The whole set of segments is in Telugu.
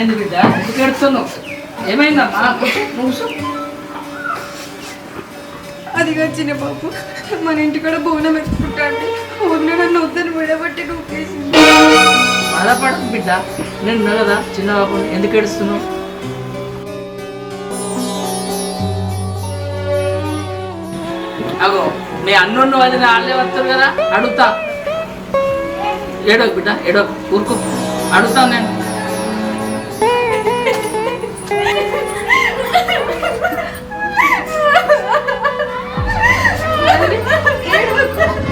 ఏమైంది బిడ్డ, ఎందుకు ఏడుస్తున్నావు? ఏమైందమ్మా? నువ్వు అది చిన్న బాబు మన ఇంటి కూడా బోనం ఎత్తుకుంటాండి. ఊరిలో నన్ను వద్దని విడబట్టి నూకేసింది. బాధపడదు బిడ్డ, నేను ఉన్నా కదా చిన్న బాబు, ఎందుకు ఏడుస్తున్నావు? అగో మీ అన్నున్న వదిన వాళ్ళే వస్తారు కదా, అడుగుతా. ఏడోకు బిడ్డ, ఏడోకు, ఊరుకో, అడుగుతాను నేను.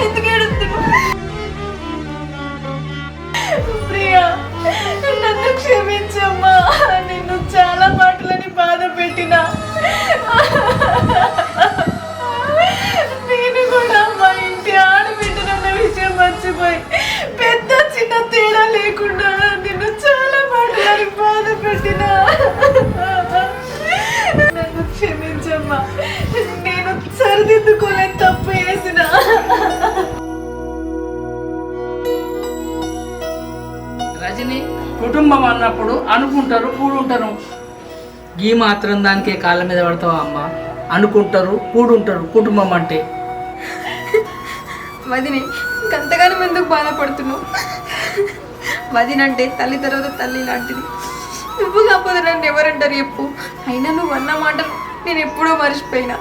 ఎందుకు ఏడుస్తున్నావు? ప్రియా, నన్ను క్షమించమ్మా. నిన్ను చాలా మాటలని బాధ పెట్టినా. నేను కూడా మా ఇంటి ఆడబిడ్డనన్న విషయం మర్చిపోయి పెద్ద చిన్న తేడా లేకుండా నిన్ను చాలా మాటలని బాధ పెట్టినా. నన్ను క్షమించమ్మా. నేను సరిదిద్దుకోలేని తప్పు చేసిన. రజని, కుటుంబం అన్నప్పుడు అనుకుంటారు, కూడుంటారు. ఈ మాత్రం దానికే కాళ్ళ మీద పడతావా అమ్మ? అనుకుంటారు, కూడుంటారు కుటుంబం అంటే. వదిని, ఇంకంతగానో ఎందుకు బాధపడుతున్నావు? వదినంటే తల్లి తర్వాత తల్లి లాంటిది. నువ్వు కాకపోతే నన్ను ఎవరంటారు చెప్పు? అయినా నువ్వు అన్న మాటలు నేను ఎప్పుడూ మర్చిపోయినా.